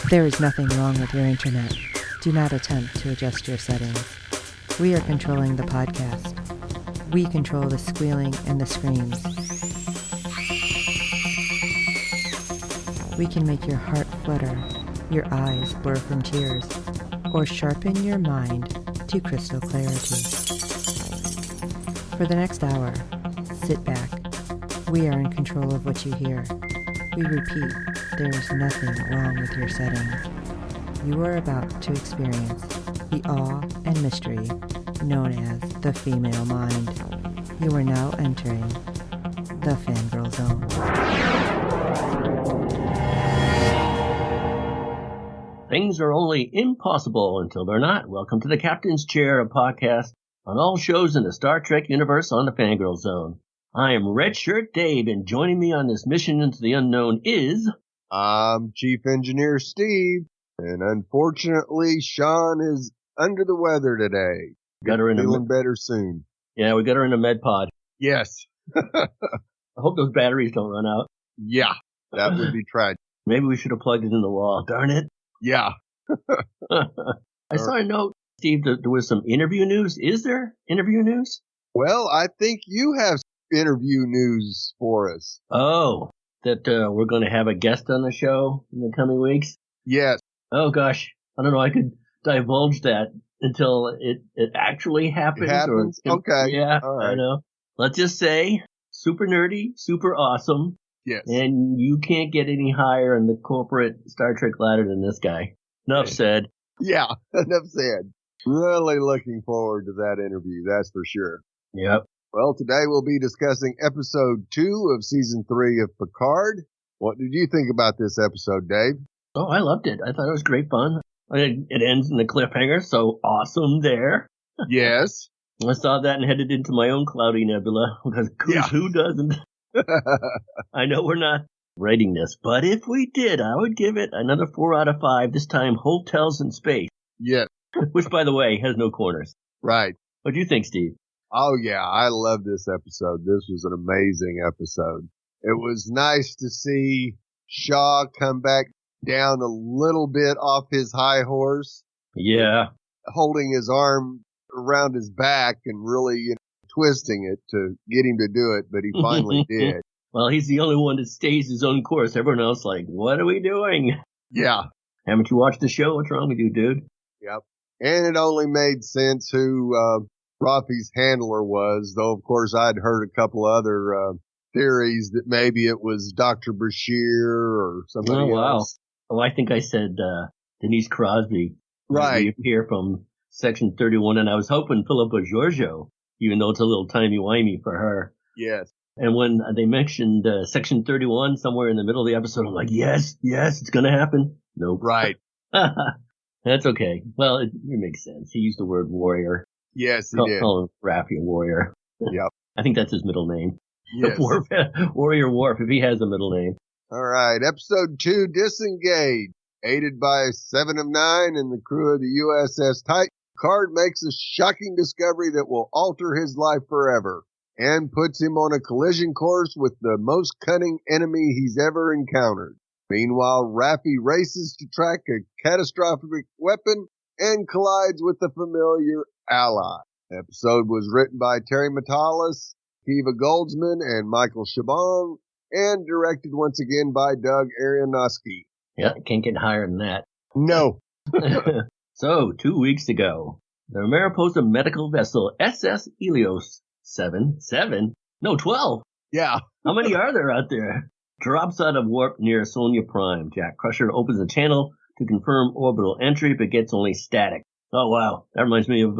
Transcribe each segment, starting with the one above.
There is nothing wrong with your internet. Do not attempt to adjust your settings. We are controlling the podcast. We control the squealing and the screams. We can make your heart flutter, your eyes blur from tears, or sharpen your mind to crystal clarity. For the next hour, sit back. We are in control of what you hear. We repeat, there is nothing wrong with your settings. You are about to experience the awe and mystery known as the female mind. You are now entering the fangirl zone. Things are only impossible until they're not. Welcome to the Captain's Chair, a podcast on all shows in the Star Trek universe on the Fangirl Zone. I am Redshirt Dave, and joining me on this mission into the unknown is... I'm Chief Engineer Steve, and unfortunately, Sean is under the weather today. Got her in feeling better soon. Yeah, we got her in a med pod. Yes. I hope those batteries don't run out. Yeah, that would be tragic. Maybe we should have plugged it in the wall. Darn it. Yeah. I saw a note, Steve, that there was some interview news. Is there interview news? Well, I think you have interview news for us. Oh, that we're going to have a guest on the show in the coming weeks? Yes. Oh, gosh. I don't know. I could divulge that until it actually happens. It happens? Okay. Yeah, all right. I know. Let's just say super nerdy, super awesome. Yes. And you can't get any higher in the corporate Star Trek ladder than this guy. Enough said. Yeah, enough said. Really looking forward to that interview, that's for sure. Yep. Well, today we'll be discussing episode 2 of season 3 of Picard. What did you think about this episode, Dave? Oh, I loved it. I thought it was great fun. It ends in the cliffhanger, so awesome there. Yes. I saw that and headed into my own cloudy nebula, because who doesn't? I know we're not rating this, but if we did, I would give it another 4 out of 5, this time hotels in space. Yes. Which, by the way, has no corners. Right. What do you think, Steve? Oh, yeah, I love this episode. This was an amazing episode. It was nice to see Shaw come back down a little bit off his high horse. Yeah. Holding his arm around his back and really twisting it to get him to do it, but he finally did. Well, he's the only one that stays his own course. Everyone else like, what are we doing? Yeah. Haven't you watched the show? What's wrong with you, dude? Yep. And it only made sense who Raffi's handler was, though, of course, I'd heard a couple other theories that maybe it was Dr. Bashir or somebody else. Oh, I think I said Denise Crosby. Right. Here from Section 31, and I was hoping Philippa Giorgio, even though it's a little timey-wimey for her. Yes. And when they mentioned Section 31 somewhere in the middle of the episode, I'm like, yes, it's going to happen. Nope. Right. That's okay. Well, it makes sense. He used the word warrior. Yes, he did. Call him Raffi a warrior. Yep. I think that's his middle name. Yes. Warrior Worf, if he has a middle name. All right. Episode 2, Disengage. Aided by 7 of 9 and the crew of the USS Titan, Picard makes a shocking discovery that will alter his life forever and puts him on a collision course with the most cunning enemy he's ever encountered. Meanwhile, Raffi races to track a catastrophic weapon and collides with a familiar ally. The episode was written by Terry Matalas, Kiva Goldsman, and Michael Chabon, and directed once again by Doug Aronofsky. Yeah, can't get higher than that. No. So, 2 weeks ago, the Mariposa medical vessel SS Helios 7, 12. Yeah. How many are there out there? Drops out of warp near Sonia Prime. Jack Crusher opens a channel to confirm orbital entry, but gets only static. Oh, wow. That reminds me of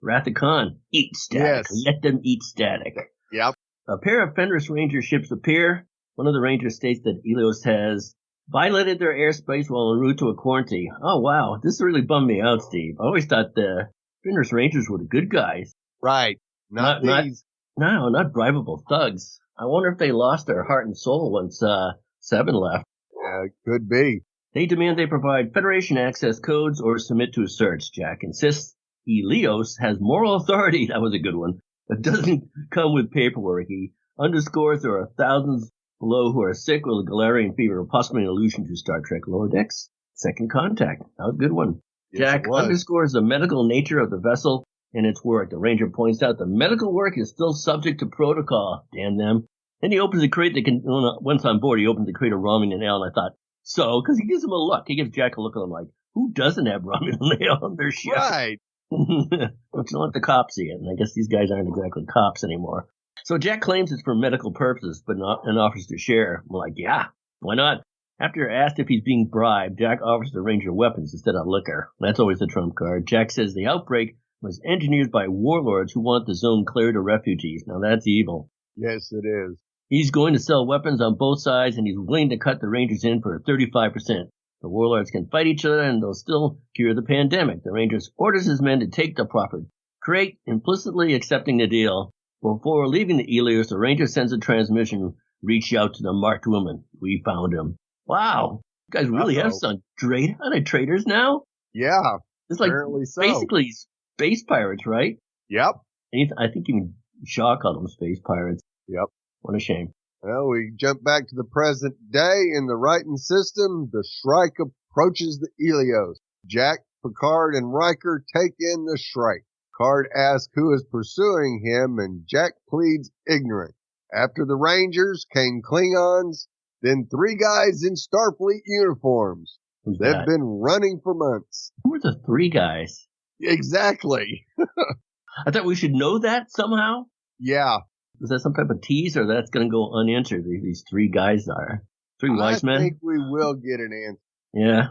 Wrath of Khan. Eat static. Yes. Let them eat static. Yep. A pair of Fenris Ranger ships appear. One of the Rangers states that Helios has violated their airspace while en route to a quarantine. Oh, wow. This really bummed me out, Steve. I always thought the Fenris Rangers were the good guys. Right. Not these. Not bribable thugs. I wonder if they lost their heart and soul once 7 left. Could be. They demand they provide Federation access codes or submit to a search. Jack insists Helios has moral authority. That was a good one. But doesn't come with paperwork. He underscores there are thousands below who are sick with a Galarian fever, possibly an allusion to Star Trek Lower Decks. Second contact. That was a good one. Yes, Jack it was. underscores the medical nature of the vessel and its work. The Ranger points out the medical work is still subject to protocol. Damn them. Then he opens the crate. Once on board, he opens the crate of Romulan ale, and I thought, so? Because he gives him a look. He gives Jack a look, and I'm like, who doesn't have Romulan ale on their ship? Right. Don't you let the cops see it? And I guess these guys aren't exactly cops anymore. So Jack claims it's for medical purposes, but not and offers to share. I'm like, yeah, why not? After asked if he's being bribed, Jack offers the Ranger weapons instead of liquor. That's always the trump card. Jack says the outbreak was engineered by warlords who want the zone cleared of refugees. Now that's evil. Yes, it is. He's going to sell weapons on both sides, and he's willing to cut the Rangers in for 35%. The warlords can fight each other, and they'll still cure the pandemic. The Rangers orders his men to take the proffered crate, implicitly accepting the deal. Before leaving the Elios, the Ranger sends a transmission, reach out to the marked woman. We found him. Wow. You guys really have some traders now? Yeah. It's like apparently so. basically space pirates, right? Yep. I think even Shaw called them space pirates. Yep. What a shame. Well, we jump back to the present day in the Writing system. The Shrike approaches the Elios. Jack, Picard, and Riker take in the Shrike. Picard asks who is pursuing him, and Jack pleads ignorant. After the Rangers came Klingons, then 3 guys in Starfleet uniforms. Who's They've that? been running for months. Who are the 3 guys? Exactly. I thought we should know that somehow. Yeah. Is that some type of tease, or that's going to go unanswered? These 3 guys are 3 wise men. I think we will get an answer. Yeah.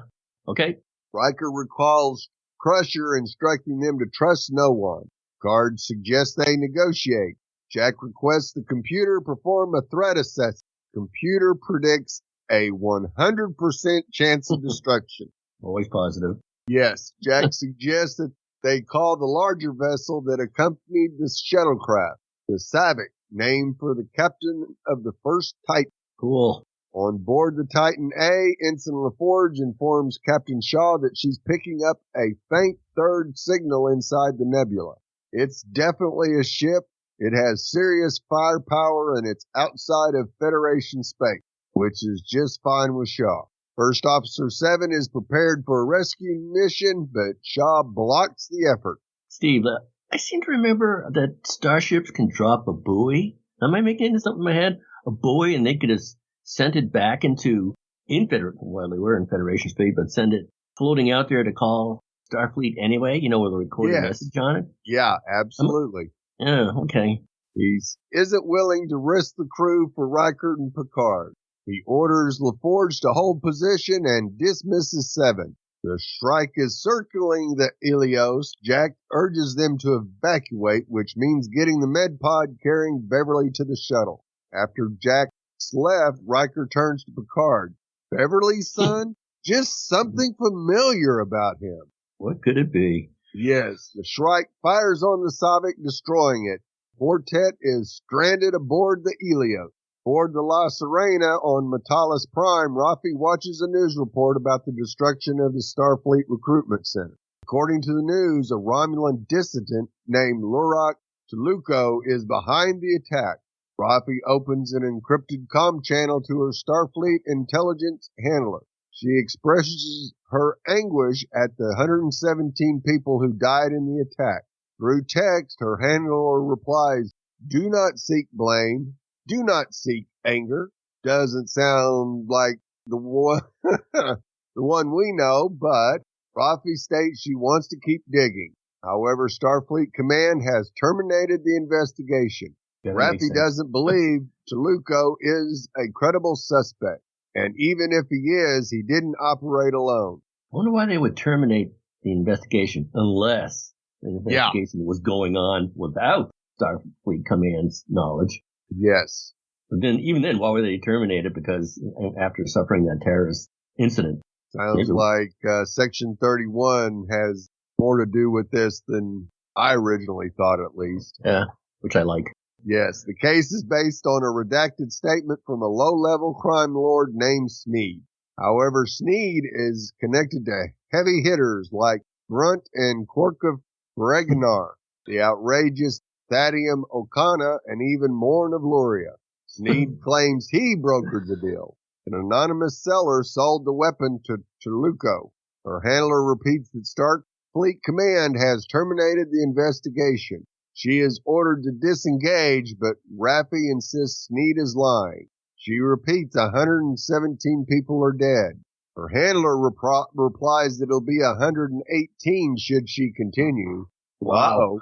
Okay. Riker recalls Crusher instructing them to trust no one. Guard suggests they negotiate. Jack requests the computer perform a threat assessment. Computer predicts a 100% chance of destruction. Always positive. Yes, Jack suggests that they call the larger vessel that accompanied the shuttlecraft, the Savick, named for the captain of the first Titan. Cool. On board the Titan A, Ensign LaForge informs Captain Shaw that she's picking up a faint third signal inside the nebula. It's definitely a ship. It has serious firepower and it's outside of Federation space, which is just fine with Shaw. First Officer 7 is prepared for a rescue mission, but Shaw blocks the effort. Steve, I seem to remember that starships can drop a buoy. Am I making this up in my head? A buoy, and they could have sent it back into well, they were in Federation space, but send it floating out there to call Starfleet anyway, with a recorded message on it? Yeah, absolutely. Yeah, okay. He isn't willing to risk the crew for Riker and Picard. He orders LaForge to hold position and dismisses 7. The Shrike is circling the Elios. Jack urges them to evacuate, which means getting the med pod carrying Beverly to the shuttle. After Jack's left, Riker turns to Picard. Beverly's son? Just something familiar about him. What could it be? Yes, the Shrike fires on the Savick, destroying it. Quartet is stranded aboard the Elios. Aboard the La Serena on Metalis Prime, Raffi watches a news report about the destruction of the Starfleet Recruitment Center. According to the news, a Romulan dissident named Lurak Tuluko is behind the attack. Raffi opens an encrypted comm channel to her Starfleet intelligence handler. She expresses her anguish at the 117 people who died in the attack. Through text, her handler replies, "Do not seek blame. Do not seek anger." Doesn't sound like the one, the one we know, but Raffi states she wants to keep digging. However, Starfleet Command has terminated the investigation. Raffi doesn't believe Tuluko is a credible suspect. And even if he is, he didn't operate alone. I wonder why they would terminate the investigation unless the investigation was going on without Starfleet Command's knowledge. Yes. But then, even then, why would they terminate it? Because after suffering that terrorist incident. Sounds like Section 31 has more to do with this than I originally thought, at least. Yeah, which I like. Yes, the case is based on a redacted statement from a low-level crime lord named Sneed. However, Sneed is connected to heavy hitters like Brunt and Korkov Regnar, the outrageous Thadium Okana, and even Morn of Luria. Sneed claims he brokered the deal. An anonymous seller sold the weapon to Churluko. Her handler repeats that Starfleet Command has terminated the investigation. She is ordered to disengage, but Raffi insists Sneed is lying. She repeats 117 people are dead. Her handler replies that it'll be 118 should she continue. Wow.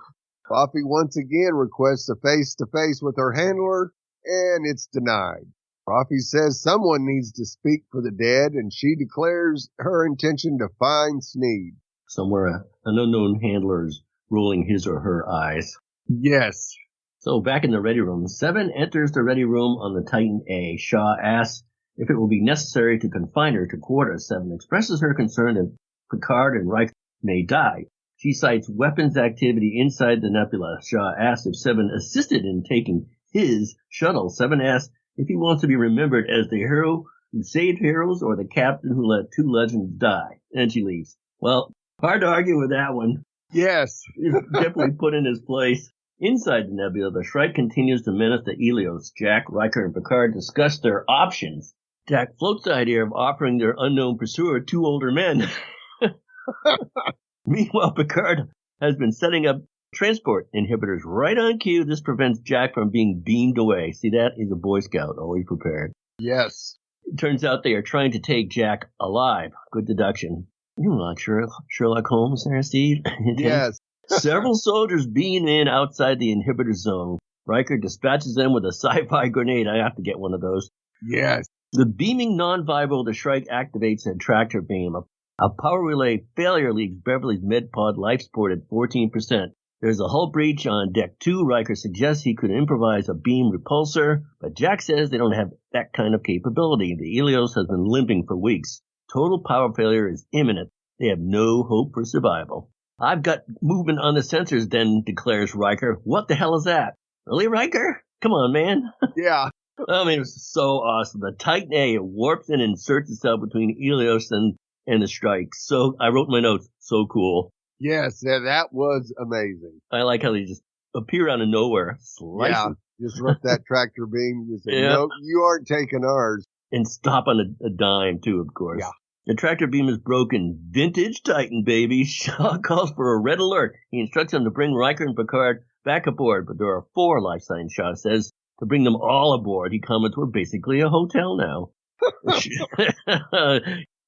Raffi once again requests a face-to-face with her handler, and it's denied. Raffi says someone needs to speak for the dead, and she declares her intention to find Sneed. Somewhere an unknown handler is rolling his or her eyes. Yes. So back in the ready room, Seven enters the ready room on the Titan A. Shaw asks if it will be necessary to confine her to quarters. Seven expresses her concern that Picard and Riker may die. She cites weapons activity inside the nebula. Shaw asks if Seven assisted in taking his shuttle. Seven asks if he wants to be remembered as the hero who saved heroes or the captain who let two legends die. And she leaves. Well, hard to argue with that one. Yes. He's definitely put in his place. Inside the nebula, the Shrike continues to menace the Helios. Jack, Riker, and Picard discuss their options. Jack floats the idea of offering their unknown pursuer two older men. Meanwhile, Picard has been setting up transport inhibitors right on cue. This prevents Jack from being beamed away. See that? He's a Boy Scout, always prepared. Yes. It turns out they are trying to take Jack alive. Good deduction. You like Sherlock Holmes there, Steve? Yes. Several soldiers beam in outside the inhibitor zone. Riker dispatches them with a sci-fi grenade. I have to get one of those. Yes. The beaming non-viable, the Shrike activates a tractor beam. A power relay failure leaves Beverly's medpod life support at 14%. There's a hull breach on deck 2. Riker suggests he could improvise a beam repulsor, but Jack says they don't have that kind of capability. The Helios has been limping for weeks. Total power failure is imminent. They have no hope for survival. I've got movement on the sensors, then declares Riker. What the hell is that? Really, Riker? Come on, man. Yeah. I mean, it was so awesome. The Titan A warps and inserts itself between Helios and the Strike. So I wrote in my notes, so cool. Yes, that was amazing. I like how they just appear out of nowhere. Yeah, just rip that tractor beam. You say, no, you aren't taking ours. And stop on a dime, too, of course. Yeah. The tractor beam is broken. Vintage Titan, baby. Shaw calls for a red alert. He instructs them to bring Riker and Picard back aboard, but there are 4 life signs, Shaw says. To bring them all aboard, he comments, we're basically a hotel now.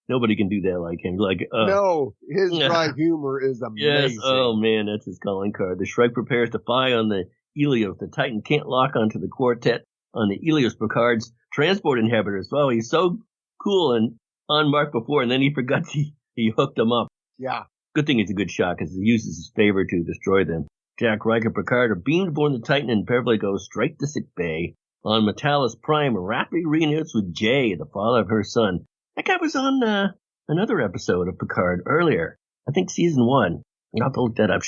Nobody can do that like him. No, his dry humor is amazing. Yes, oh man, that's his calling card. The Shrike prepares to fly on the Helios. The Titan can't lock onto the quartet on the Helios. Picard's transport inhibitors. Well, he's so cool and unmarked before, and then he forgot he hooked them up. Yeah. Good thing it's a good shot, because he uses his favor to destroy them. Jack, Riker, Picard are beamed aboard the Titan, and Beverly goes straight to sick bay. On Metalis Prime, Raffi reunites with Jay, the father of her son. That guy was on another episode of Picard earlier. I think season 1. I'll have to look that up.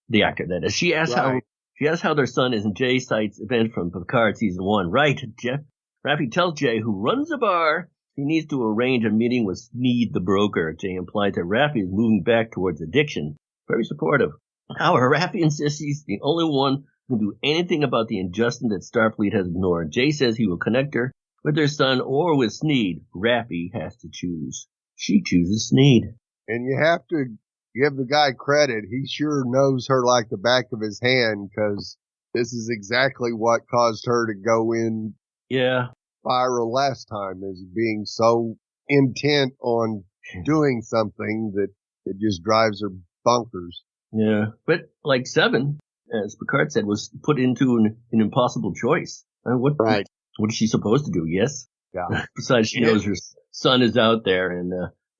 The actor that is. She asks how their son is, and Jay cites events from Picard season 1. Right, Jeff. Raffi tells Jay, who runs a bar, he needs to arrange a meeting with Sneed the broker. Jay implies that Raffi is moving back towards addiction. Very supportive. However, Raffi insists he's the only one who can do anything about the injustice that Starfleet has ignored. Jay says he will connect her with their son or with Sneed. Raffi has to choose. She chooses Sneed. And you have to give the guy credit. He sure knows her like the back of his hand, because this is exactly what caused her to go in spiral last time, is being so intent on doing something that it just drives her bonkers. Yeah, but like Seven, as Picard said, was put into an impossible choice. What is she supposed to do? Yes? Yeah. Besides, she knows her son is out there and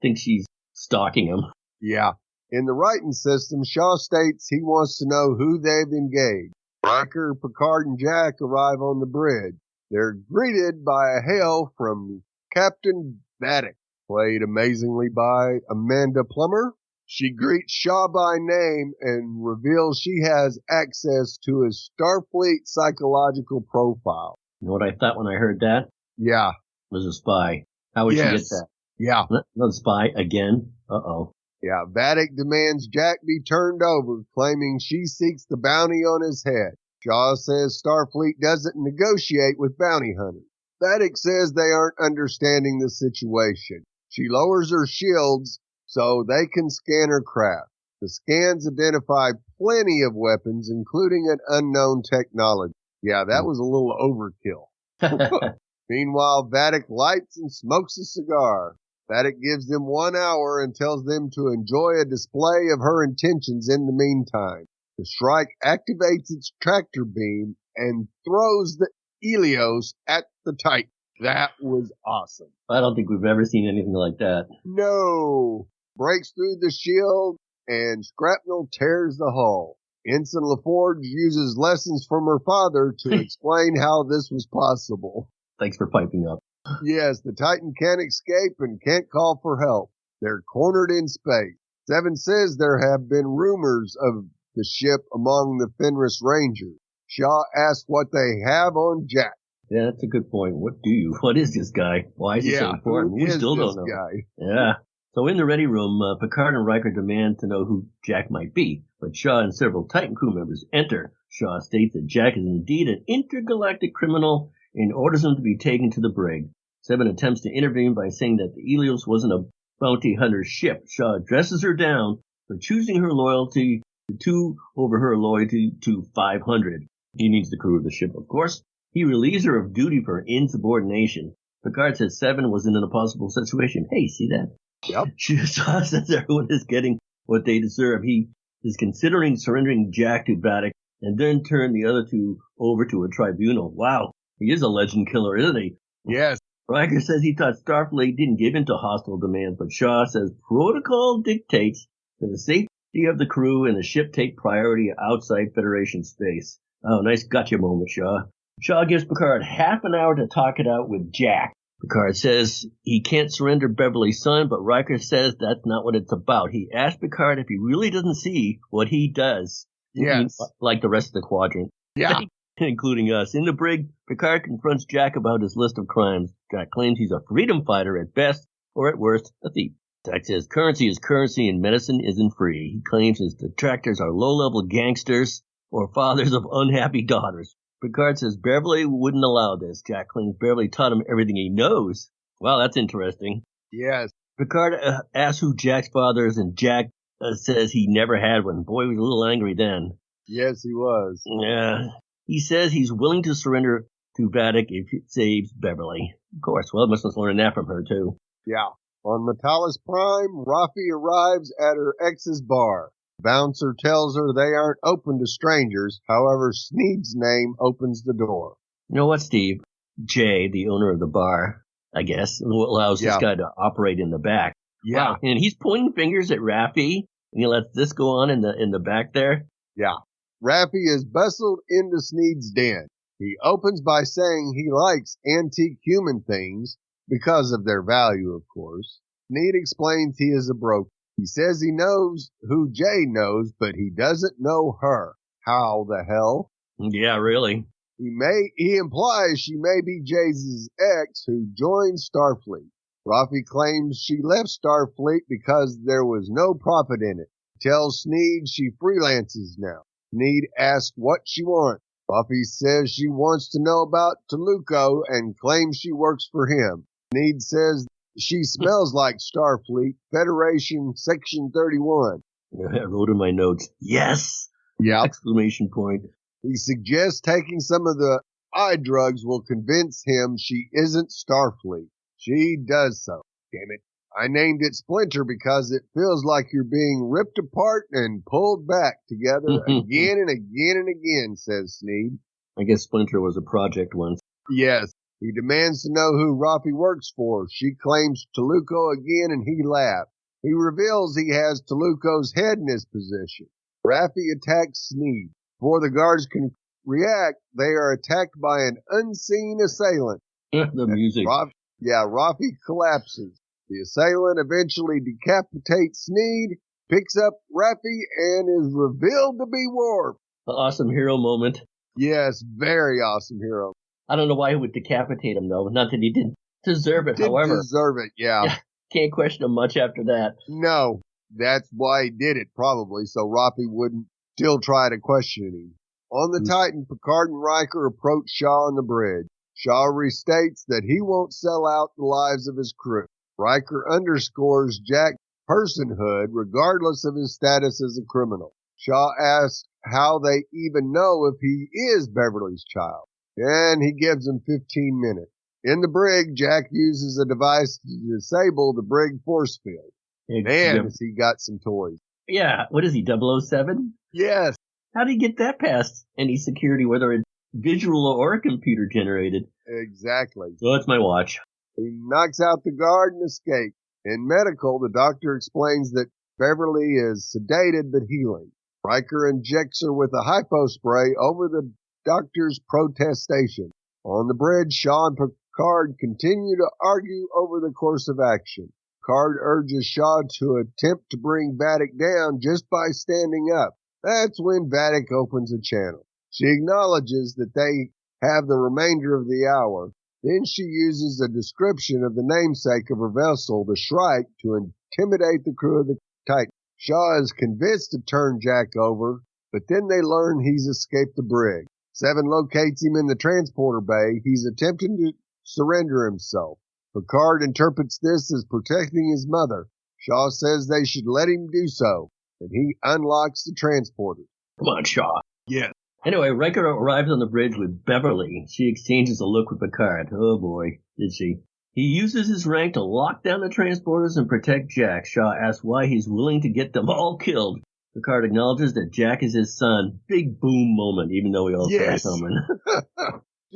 thinks she's stalking him. Yeah. In the writing system, Shaw states he wants to know who they've engaged. Riker, Picard, and Jack arrive on the bridge. They're greeted by a hail from Captain Vadic, played amazingly by Amanda Plummer. She greets Shaw by name and reveals she has access to his Starfleet psychological profile. You know what I thought when I heard that? Yeah. It was a spy. How would she get that? Yeah. Another spy again? Uh-oh. Yeah. Vadic demands Jack be turned over, claiming she seeks the bounty on his head. Shaw says Starfleet doesn't negotiate with bounty hunters. Vadic says they aren't understanding the situation. She lowers her shields so they can scan her craft. The scans identify plenty of weapons, including an unknown technology. Yeah, that was a little overkill. Meanwhile, Vadic lights and smokes a cigar. Vadic gives them 1 hour and tells them to enjoy a display of her intentions in the meantime. The Shrike activates its tractor beam and throws the Helios at the Titan. That was awesome. I don't think we've ever seen anything like that. No. Breaks through the shield and shrapnel tears the hull. Ensign LaForge uses lessons from her father to explain how this was possible. Thanks for piping up. Yes, the Titan can't escape and can't call for help. They're cornered in space. Seven says there have been rumors of the ship among the Fenris Rangers. Shaw asks what they have on Jack. Yeah, that's a good point. What is this guy? Why is he so important? We still don't know. Guy? Yeah. So in the ready room, Picard and Riker demand to know who Jack might be, but Shaw and several Titan crew members enter. Shaw states that Jack is indeed an intergalactic criminal and orders him to be taken to the brig. Seven attempts to intervene by saying that the Helios wasn't a bounty hunter's ship. Shaw dresses her down for choosing her loyalty to 2 over her loyalty to 500. He needs the crew of the ship, of course. He relieves her of duty for insubordination. Picard says Seven was in an impossible situation. Hey, see that? Yep. Shaw says everyone is getting what they deserve. He is considering surrendering Jack to Vadic and then turn the other 2 over to a tribunal. Wow, he is a legend killer, isn't he? Yes. Riker says he thought Starfleet didn't give in to hostile demands, but Shaw says protocol dictates that the safety of the crew and the ship take priority outside Federation space. Oh, nice gotcha moment, Shaw. Shaw gives Picard half an hour to talk it out with Jack. Picard says he can't surrender Beverly's son, but Riker says that's not what it's about. He asks Picard if he really doesn't see what he does. Yes. Like the rest of the quadrant. Yeah. Including us. In the brig, Picard confronts Jack about his list of crimes. Jack claims he's a freedom fighter at best, or at worst, a thief. Jack says currency is currency and medicine isn't free. He claims his detractors are low-level gangsters or fathers of unhappy daughters. Picard says Beverly wouldn't allow this. Jack claims Beverly taught him everything he knows. Wow, that's interesting. Yes. Picard asks who Jack's father is, and Jack says he never had one. Boy, he was a little angry then. Yes, he was. Yeah. He says he's willing to surrender to Vadic if it saves Beverly. Of course. Well, must have learned that from her, too. Yeah. On Metalis Prime, Raffi arrives at her ex's bar. Bouncer tells her they aren't open to strangers. However, Sneed's name opens the door. You know what, Steve? Jay, the owner of the bar, I guess, allows this guy to operate in the back. Yeah. Wow. And he's pointing fingers at Raffi, and he lets this go on in the back there. Yeah. Raffi is bustled into Sneed's den. He opens by saying he likes antique human things because of their value, of course. Sneed explains he is a broker. He says he knows who Jay knows, but he doesn't know her. How the hell? Yeah, really. He implies she may be Jay's ex who joined Starfleet. Raffi claims she left Starfleet because there was no profit in it. He tells Sneed she freelances now. Sneed asks what she wants. Raffi says she wants to know about Toluco and claims she works for him. Sneed says she smells like Starfleet, Federation, Section 31. I wrote in my notes, yes! Yeah. Exclamation point. He suggests taking some of the eye drugs will convince him she isn't Starfleet. She does so. Damn it. I named it Splinter because it feels like you're being ripped apart and pulled back together again and again and again, says Sneed. I guess Splinter was a project once. Yes. He demands to know who Raffi works for. She claims Toluco again, and he laughs. He reveals he has Toluco's head in his possession. Raffi attacks Sneed. Before the guards can react, they are attacked by an unseen assailant. The music. Raffi collapses. The assailant eventually decapitates Sneed, picks up Raffi, and is revealed to be Worf. Awesome hero moment. Yes, very awesome hero. I don't know why he would decapitate him, though. Not that he didn't deserve it, Didn't deserve it, yeah. Can't question him much after that. No, that's why he did it, probably, so Raffi wouldn't still try to question him. On the Titan, Picard and Riker approach Shaw on the bridge. Shaw restates that he won't sell out the lives of his crew. Riker underscores Jack's personhood regardless of his status as a criminal. Shaw asks how they even know if he is Beverly's child, and he gives them 15 minutes. In the brig, Jack uses a device to disable the brig force field. Man, has he got some toys. Yeah, what is he, 007? Yes. How did he get that past any security, whether it's visual or computer generated? Exactly. So that's my watch. He knocks out the guard and escapes. In medical, the doctor explains that Beverly is sedated but healing. Riker injects her with a hypo spray over the doctor's protestation. On the bridge, Shaw and Picard continue to argue over the course of action. Picard urges Shaw to attempt to bring Vadic down just by standing up. That's when Vadic opens a channel. She acknowledges that they have the remainder of the hour. Then she uses a description of the namesake of her vessel, the Shrike, to intimidate the crew of the Titan. Shaw is convinced to turn Jack over, but then they learn he's escaped the brig. Seven locates him in the transporter bay. He's attempting to surrender himself. Picard interprets this as protecting his mother. Shaw says they should let him do so, and he unlocks the transporter. Come on, Shaw. Yes. Anyway, Riker arrives on the bridge with Beverly. She exchanges a look with Picard. Oh boy, did she. He uses his rank to lock down the transporters and protect Jack. Shaw asks why he's willing to get them all killed. Picard acknowledges that Jack is his son. Big boom moment, even though we all saw it coming.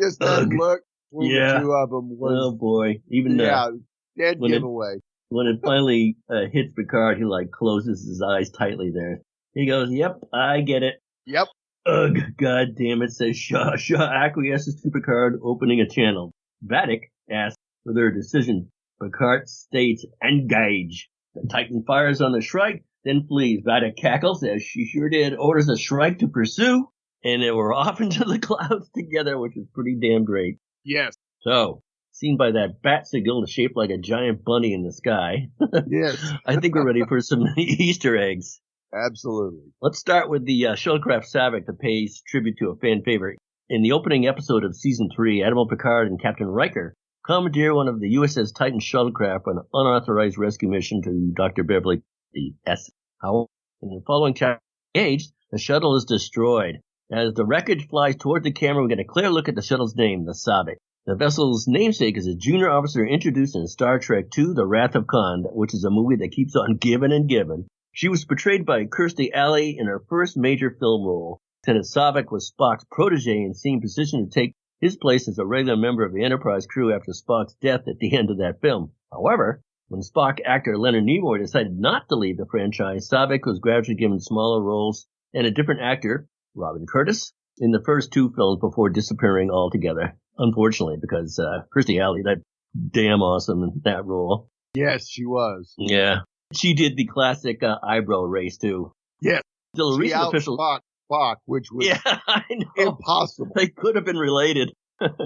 Just that look between the two of them was... Oh boy. Even dead giveaway. When it finally hits Picard, he closes his eyes tightly there. He goes, yep, I get it. Yep. Ugh, god damn it, says Shaw. Shaw acquiesces to Picard, opening a channel. Vadic asks for their decision. Picard states, engage. The Titan fires on the Shrike, then flees. Vadic cackles, as she sure did, orders the Shrike to pursue, and they were off into the clouds together, which is pretty damn great. Yes. So, seen by that bat signal shaped like a giant bunny in the sky. Yes. I think we're ready for some Easter eggs. Absolutely. Let's start with the shuttlecraft Savick that pays tribute to a fan favorite. In the opening episode of Season 3, Admiral Picard and Captain Riker commandeer one of the USS Titan shuttlecraft on an unauthorized rescue mission to Dr. Beverly, the S. However, in the following chapter, Disengage, the shuttle is destroyed. As the wreckage flies toward the camera, we get a clear look at the shuttle's name, the Savick. The vessel's namesake is a junior officer introduced in Star Trek II, The Wrath of Khan, which is a movie that keeps on giving and giving. She was portrayed by Kirstie Alley in her first major film role. Lieutenant Savick was Spock's protege and seemed positioned to take his place as a regular member of the Enterprise crew after Spock's death at the end of that film. However, when Spock actor Leonard Nimoy decided not to leave the franchise, Savick was gradually given smaller roles and a different actor, Robin Curtis, in the first two films before disappearing altogether. Unfortunately, because Kirstie Alley, that damn awesome in that role. Yes, she was. Yeah. She did the classic eyebrow raise, too. Yes. Still a recent official... Spock, which was I know. Impossible. They could have been related.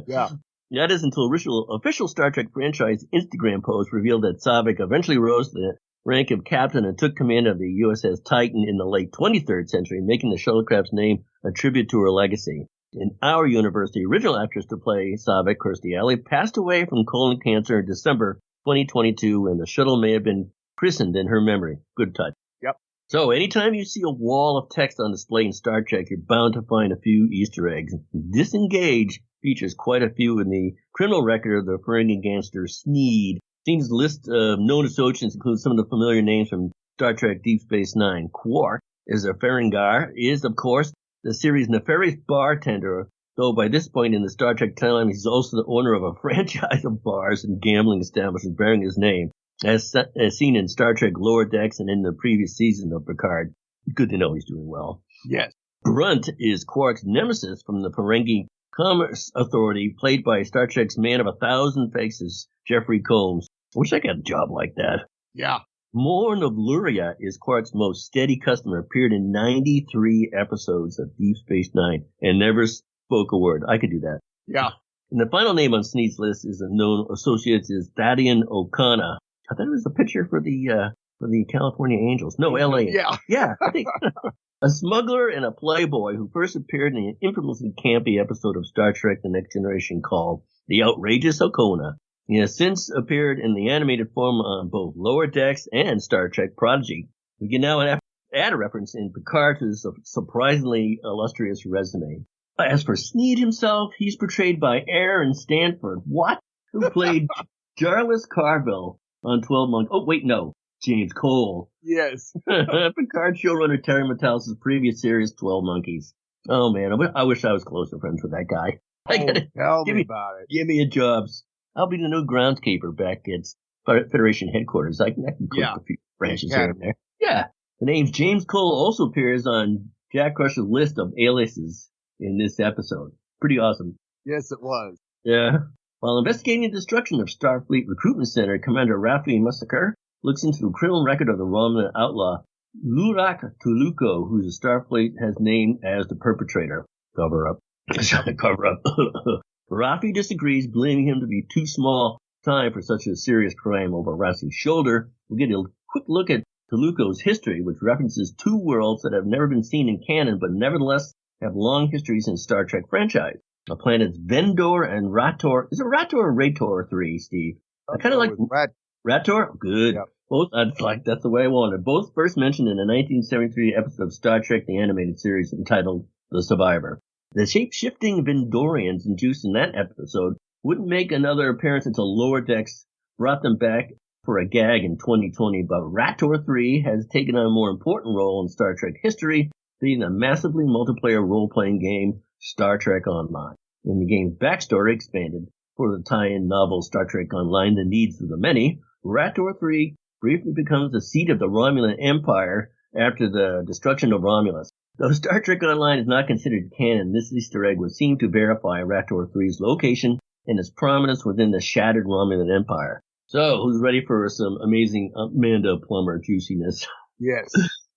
Yeah. That is until official Star Trek franchise Instagram post revealed that Savick eventually rose to the rank of captain and took command of the USS Titan in the late 23rd century, making the shuttlecraft's name a tribute to her legacy. In our universe, the original actress to play Savick, Kirstie Alley, passed away from colon cancer in December 2022, and the shuttle may have been christened in her memory. Good touch. Yep. So anytime you see a wall of text on display in Star Trek, you're bound to find a few Easter eggs. Disengage features quite a few in the criminal record of the Ferengi gangster Sneed. Scene's list of known associates includes some of the familiar names from Star Trek Deep Space Nine. Quark is a Ferengar, is, of course, the series' nefarious bartender, though by this point in the Star Trek timeline, he's also the owner of a franchise of bars and gambling establishments bearing his name, as seen in Star Trek Lower Decks and in the previous season of Picard. Good to know he's doing well. Yes. Grunt is Quark's nemesis from the Ferengi Commerce Authority, played by Star Trek's Man of 1,000 Faces, Jeffrey Combs. I wish I got a job like that. Yeah. Morn of Luria is Quark's most steady customer, appeared in 93 episodes of Deep Space Nine, and never spoke a word. I could do that. Yeah. And the final name on Sneed's list is a known associate is Thadian O'Connor. I thought it was a picture for the California Angels. No, L.A. Yeah, I think. A smuggler and a playboy who first appeared in an infamously campy episode of Star Trek The Next Generation called The Outrageous O'Connor. He has since appeared in the animated form on both Lower Decks and Star Trek Prodigy. We can now add a reference in Picard to his surprisingly illustrious resume. As for Sneed himself, he's portrayed by Aaron Stanford, who played Jarlath Carville on 12 Monkeys. Oh, wait, no, James Cole. Yes. Picard showrunner Terry Matalas's previous series, 12 Monkeys. Oh, man, I wish I was closer friends with that guy. Tell me about it. Give me a job. I'll be the new groundskeeper back at Federation headquarters. I can cook a few branches here and there. Yeah. The name James Cole also appears on Jack Crusher's list of aliases in this episode. Pretty awesome. Yes, it was. Yeah. While investigating the destruction of Starfleet Recruitment Center, Commander Raffi Massacre looks into the criminal record of the Romulan outlaw Lurak Tuluko, who the Starfleet has named as the perpetrator. Cover up. Cover up. Raffi disagrees, blaming him to be too small time for such a serious crime over Rafi's shoulder. We'll get a quick look at Tuluko's history, which references two worlds that have never been seen in canon, but nevertheless have long histories in Star Trek franchise. The planets Vendor and Rator. Is it Rator or Rator 3, Steve? I kind of like Rator. Good. Yep. Both, that's the way I wanted. Both first mentioned in a 1973 episode of Star Trek, the animated series entitled The Survivor. The shape-shifting Vendorians induced in that episode wouldn't make another appearance until Lower Decks brought them back for a gag in 2020, but Rator 3 has taken on a more important role in Star Trek history, being a massively multiplayer role-playing game, Star Trek Online. In the game's backstory expanded for the tie-in novel Star Trek Online, The Needs of the Many, Rator 3 briefly becomes the seat of the Romulan Empire after the destruction of Romulus. Though Star Trek Online is not considered canon, this Easter egg would seem to verify Rator 3's location and its prominence within the shattered Romulan Empire. So, who's ready for some amazing Amanda Plummer juiciness? Yes.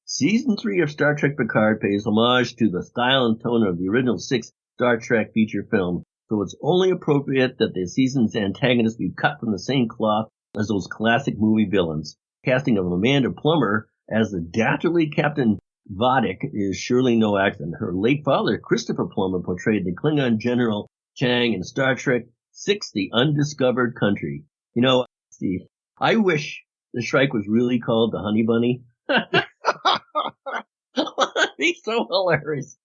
Season 3 of Star Trek Picard pays homage to the style and tone of the original 6 Star Trek feature film, so it's only appropriate that the season's antagonists be cut from the same cloth as those classic movie villains. Casting of Amanda Plummer as the dastardly Captain Vadic is surely no accident. Her late father, Christopher Plummer, portrayed the Klingon General Chang in Star Trek VI, The Undiscovered Country. You know, Steve, I wish the Shrike was really called the Honey Bunny. He's so hilarious.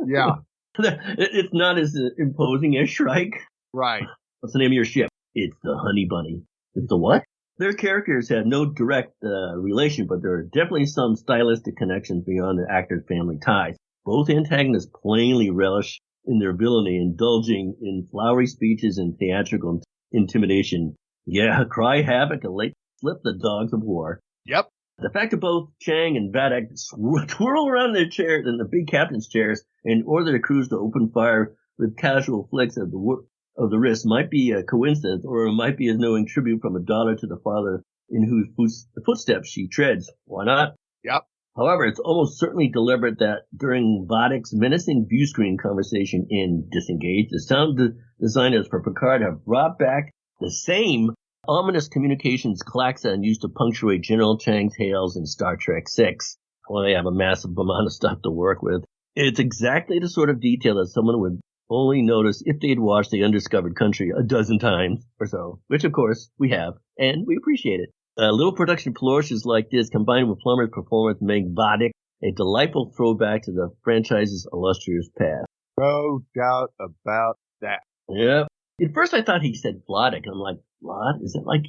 Yeah. It's not as imposing as Shrike. Right. What's the name of your ship? It's the Honey Bunny. It's the what? Their characters have no direct relation, but there are definitely some stylistic connections beyond the actors' family ties. Both antagonists plainly relish in their villainy, indulging in flowery speeches and theatrical intimidation. Yeah, cry havoc and flip the dogs of war. Yep. The fact that both Chang and Vadic twirl around their chairs in the big captain's chairs and order the crews to open fire with casual flicks of the wrist might be a coincidence, or it might be as knowing tribute from a daughter to the father in whose footsteps she treads. Why not? Yep. However, it's almost certainly deliberate that during Vadic's menacing view screen conversation in Disengage, the sound designers for Picard have brought back the same ominous communications klaxon used to punctuate General Chang's hails in Star Trek VI. Well, they have a massive amount of stuff to work with. It's exactly the sort of detail that someone would only notice if they'd watched The Undiscovered Country a dozen times or so, which of course we have, and we appreciate it. Little production flourishes like this, combined with Plummer's performance, make Vadic a delightful throwback to the franchise's illustrious past. No doubt about that. Yep. At first I thought he said Vladik. I'm like, Vlad? Is it like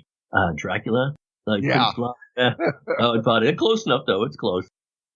Dracula? Like yeah. Yeah. Oh, Vladik. Close enough, though. It's close.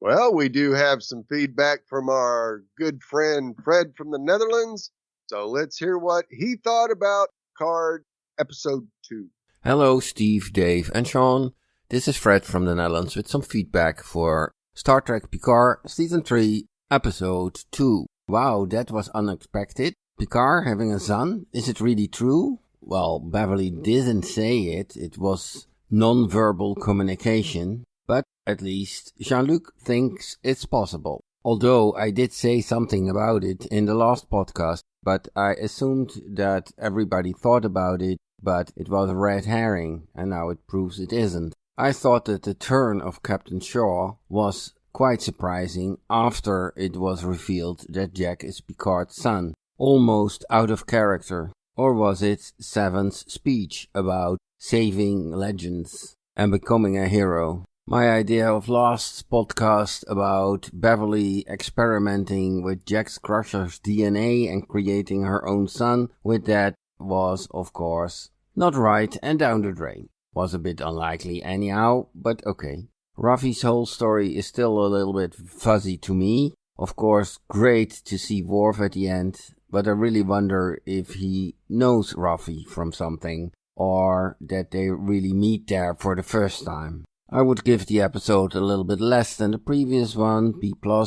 Well, we do have some feedback from our good friend Fred from the Netherlands. So let's hear what he thought about Picard Episode 2. Hello, Steve, Dave, and Sean. This is Fred from the Netherlands with some feedback for Star Trek Picard Season 3, Episode 2. Wow, that was unexpected. Picard having a son? Is it really true? Well, Beverly didn't say it. It was non-verbal communication. But at least Jean-Luc thinks it's possible. Although I did say something about it in the last podcast, but I assumed that everybody thought about it, but it was a red herring, and now it proves it isn't. I thought that the turn of Captain Shaw was quite surprising after it was revealed that Jack is Picard's son. Almost out of character. Or was it Seven's speech about saving legends and becoming a hero? My idea of last podcast about Beverly experimenting with Jax Crusher's DNA and creating her own son with that was, of course, not right and down the drain. Was a bit unlikely anyhow, but okay. Raffi's whole story is still a little bit fuzzy to me. Of course, great to see Worf at the end, but I really wonder if he knows Raffi from something, or that they really meet there for the first time. I would give the episode a little bit less than the previous one, B+, A- or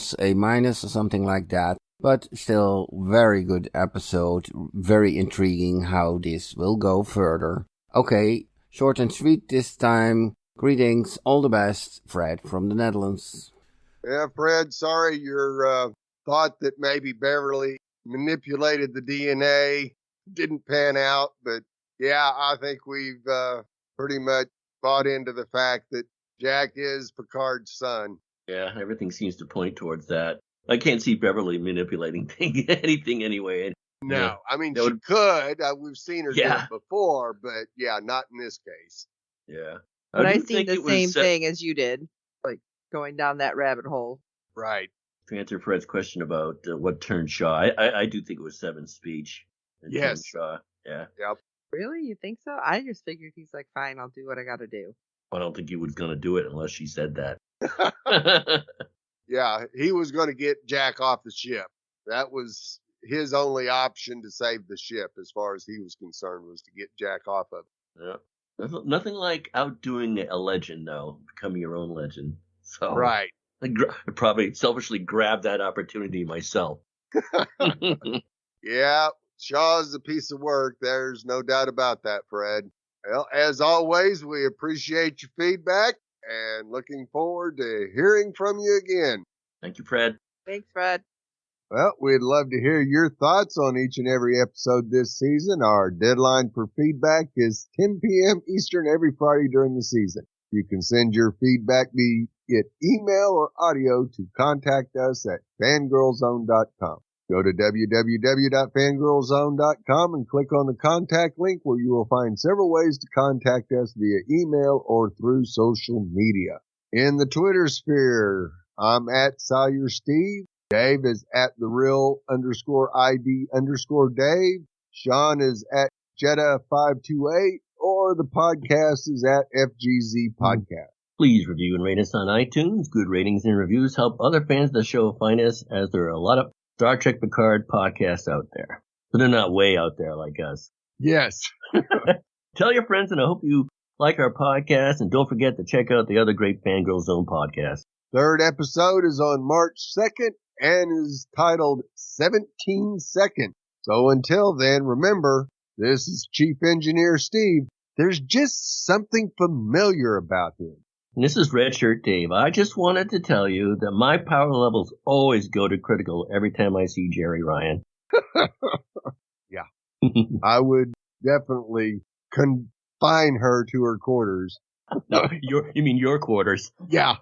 something like that, but still very good episode, very intriguing how this will go further. Okay, short and sweet this time. Greetings, all the best, Fred from the Netherlands. Yeah, Fred, sorry your thought that maybe Beverly manipulated the DNA didn't pan out, but yeah, I think we've pretty much bought into the fact that Jack is Picard's son. Yeah, everything seems to point towards that. I can't see Beverly manipulating anything anyway. No, Yeah. I mean, she could. We've seen her do Yeah. it before, but yeah, not in this case. Yeah. But I do seen think the it was same set- thing as you did, like going down that rabbit hole. Right. To answer Fred's question about what turned Shaw, I do think it was Seven's speech. That Yes. turned Shaw. Yeah. Yep. Really? You think so? I just figured he's like, fine, I'll do what I gotta do. I don't think he was going to do it unless she said that. Yeah, he was going to get Jack off the ship. That was his only option to save the ship, as far as he was concerned, was to get Jack off of it. Yeah. Nothing like outdoing a legend, though, becoming your own legend. So Right. I probably selfishly grabbed that opportunity myself. Yeah, Shaw's a piece of work. There's no doubt about that, Fred. Well, as always, we appreciate your feedback and looking forward to hearing from you again. Thank you, Fred. Thanks, Fred. Well, we'd love to hear your thoughts on each and every episode this season. Our deadline for feedback is 10 p.m. Eastern every Friday during the season. You can send your feedback via email or audio to contact us at fangirlzone.com. Go to www.fangirlzone.com and click on the contact link, where you will find several ways to contact us via email or through social media. In the Twitter sphere, I'm at Sawyer Steve. Dave is at @the_real_ID_Dave. Sean is at Jetta528, or the podcast is at FGZ Podcast. Please review and rate us on iTunes. Good ratings and reviews help other fans of the show find us, as there are a lot of Star Trek Picard podcasts out there. But they're not way out there like us. Yes. Tell your friends, and I hope you like our podcast. And don't forget to check out the other great Fangirl Zone podcast. Third episode is on March 2nd and is titled 17 Seconds. So until then, remember, this is Chief Engineer Steve. There's just something familiar about him. And this is Redshirt Dave. I just wanted to tell you that my power levels always go to critical every time I see Jerry Ryan. Yeah. I would definitely confine her to her quarters. No, you mean your quarters. Yeah.